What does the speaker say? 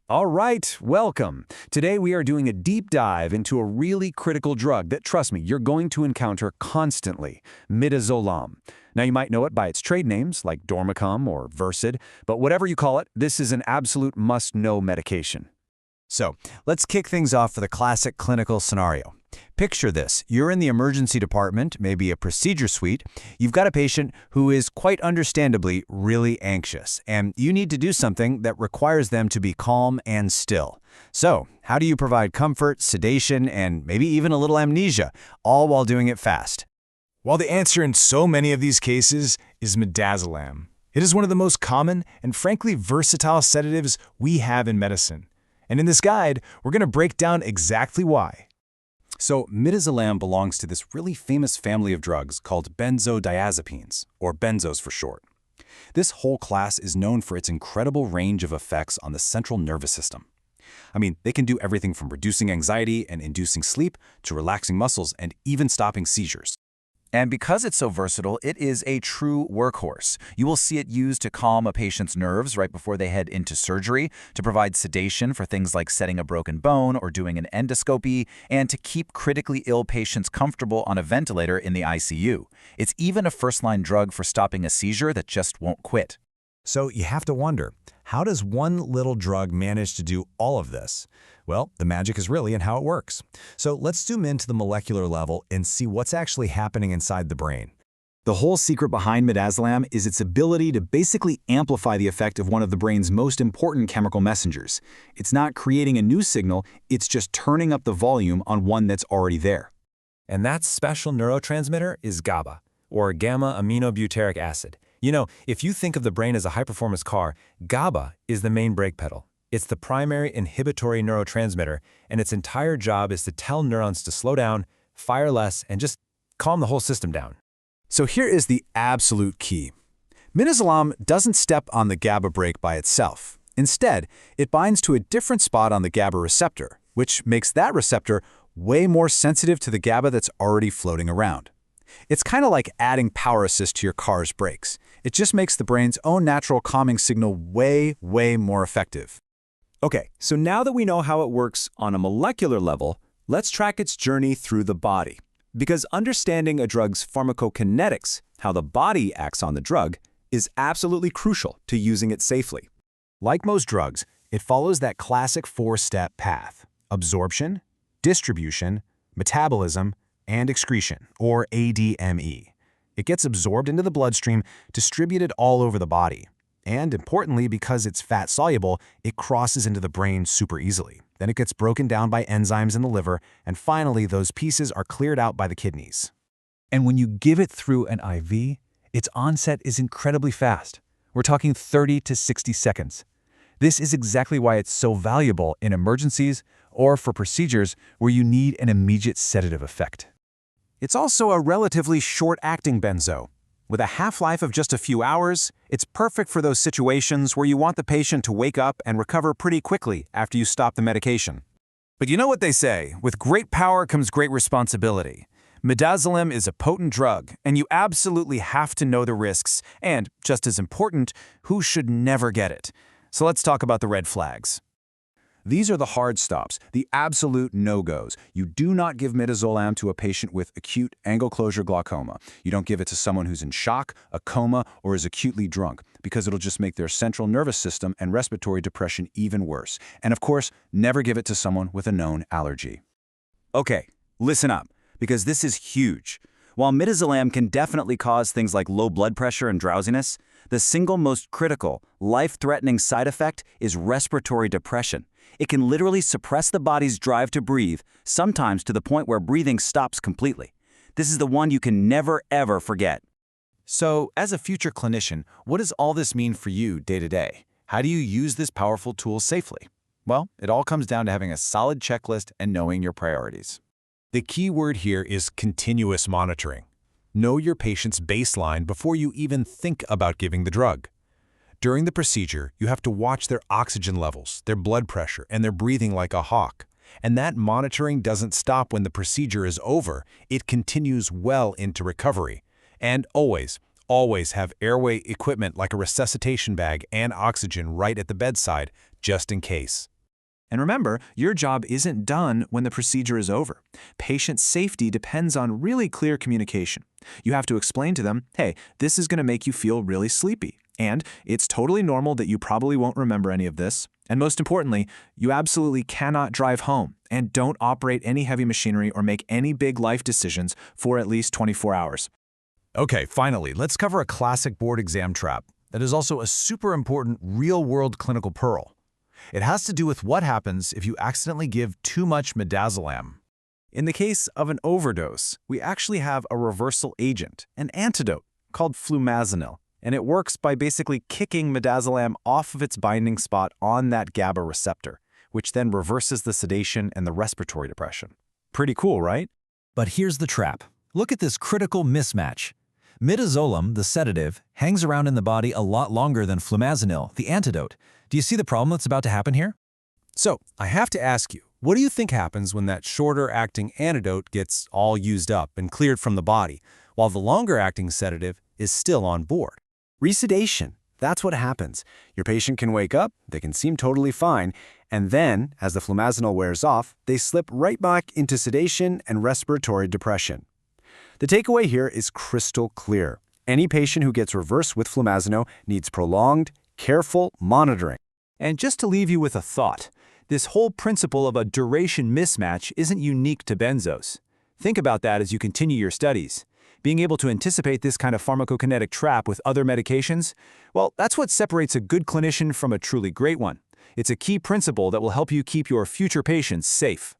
All right, welcome. Today we are doing a deep dive into a really critical drug that, trust me, you're going to encounter constantly, midazolam. Now you might know it by its trade names like Dormicum or Versed, but whatever you call it, this is an absolute must-know medication. So, let's kick things off with a classic clinical scenario. Picture this. You're in the emergency department, maybe a procedure suite. You've got a patient who is quite understandably really anxious, and you need to do something that requires them to be calm and still. So, how do you provide comfort, sedation, and maybe even a little amnesia, all while doing it fast? Well, the answer in so many of these cases is midazolam. It is one of the most common and frankly versatile sedatives we have in medicine. And in this guide, we're going to break down exactly why. So, midazolam belongs to this really famous family of drugs called benzodiazepines, or benzos for short. This whole class is known for its incredible range of effects on the central nervous system. I mean, they can do everything from reducing anxiety and inducing sleep to relaxing muscles and even stopping seizures. And because it's so versatile, it is a true workhorse. You will see it used to calm a patient's nerves right before they head into surgery, to provide sedation for things like setting a broken bone or doing an endoscopy, and to keep critically ill patients comfortable on a ventilator in the ICU. It's even a first-line drug for stopping a seizure that just won't quit. So you have to wonder, how does one little drug manage to do all of this? Well, the magic is really in how it works. So let's zoom into the molecular level and see what's actually happening inside the brain. The whole secret behind midazolam is its ability to basically amplify the effect of one of the brain's most important chemical messengers. It's not creating a new signal, it's just turning up the volume on one that's already there. And that special neurotransmitter is GABA, or gamma-aminobutyric acid. You know, if you think of the brain as a high-performance car, GABA is the main brake pedal. It's the primary inhibitory neurotransmitter, and its entire job is to tell neurons to slow down, fire less, and just calm the whole system down. So here is the absolute key. Midazolam doesn't step on the GABA brake by itself. Instead, it binds to a different spot on the GABA receptor, which makes that receptor way more sensitive to the GABA that's already floating around. It's kind of like adding power assist to your car's brakes. It just makes the brain's own natural calming signal way more effective. Okay, so now that we know how it works on a molecular level, let's track its journey through the body. Because understanding a drug's pharmacokinetics, how the body acts on the drug, is absolutely crucial to using it safely. Like most drugs, it follows that classic four-step path: absorption, distribution, metabolism, and excretion, or ADME. It gets absorbed into the bloodstream, distributed all over the body. And importantly, because it's fat-soluble, it crosses into the brain super easily. Then it gets broken down by enzymes in the liver, and finally, those pieces are cleared out by the kidneys. And when you give it through an IV, its onset is incredibly fast. We're talking 30 to 60 seconds. This is exactly why it's so valuable in emergencies or for procedures where you need an immediate sedative effect. It's also a relatively short-acting benzo. With a half-life of just a few hours, it's perfect for those situations where you want the patient to wake up and recover pretty quickly after you stop the medication. But you know what they say, with great power comes great responsibility. Midazolam is a potent drug, and you absolutely have to know the risks, and, just as important, who should never get it. So let's talk about the red flags. These are the hard stops, the absolute no-goes. You do not give midazolam to a patient with acute angle closure glaucoma. You don't give it to someone who's in shock, a coma, or is acutely drunk, because it'll just make their central nervous system and respiratory depression even worse. And of course, never give it to someone with a known allergy. Okay, listen up, because this is huge. While midazolam can definitely cause things like low blood pressure and drowsiness, the single most critical, life-threatening side effect is respiratory depression. It can literally suppress the body's drive to breathe, sometimes to the point where breathing stops completely. This is the one you can never, ever forget. So, as a future clinician, what does all this mean for you day to day? How do you use this powerful tool safely? Well, it all comes down to having a solid checklist and knowing your priorities. The key word here is continuous monitoring. Know your patient's baseline before you even think about giving the drug. During the procedure, you have to watch their oxygen levels, their blood pressure, and their breathing like a hawk. And that monitoring doesn't stop when the procedure is over. It continues well into recovery. And always have airway equipment like a resuscitation bag and oxygen right at the bedside, just in case. And remember, your job isn't done when the procedure is over. Patient safety depends on really clear communication. You have to explain to them, hey, this is going to make you feel really sleepy. And it's totally normal that you probably won't remember any of this. And most importantly, you absolutely cannot drive home and don't operate any heavy machinery or make any big life decisions for at least 24 hours. Okay, finally, let's cover a classic board exam trap that is also a super important real-world clinical pearl. It has to do with what happens if you accidentally give too much midazolam. In the case of an overdose, we actually have a reversal agent, an antidote, called flumazenil. And it works by basically kicking midazolam off of its binding spot on that GABA receptor, which then reverses the sedation and the respiratory depression. Pretty cool, right? But here's the trap. Look at this critical mismatch. Midazolam, the sedative, hangs around in the body a lot longer than flumazenil, the antidote. Do you see the problem that's about to happen here? So, I have to ask you, what do you think happens when that shorter-acting antidote gets all used up and cleared from the body, while the longer-acting sedative is still on board? Resedation. That's what happens. Your patient can wake up, they can seem totally fine, and then, as the flumazenil wears off, they slip right back into sedation and respiratory depression. The takeaway here is crystal clear. Any patient who gets reversed with flumazenil needs prolonged, careful monitoring. And just to leave you with a thought, this whole principle of a duration mismatch isn't unique to benzos. Think about that as you continue your studies. Being able to anticipate this kind of pharmacokinetic trap with other medications, well, that's what separates a good clinician from a truly great one. It's a key principle that will help you keep your future patients safe.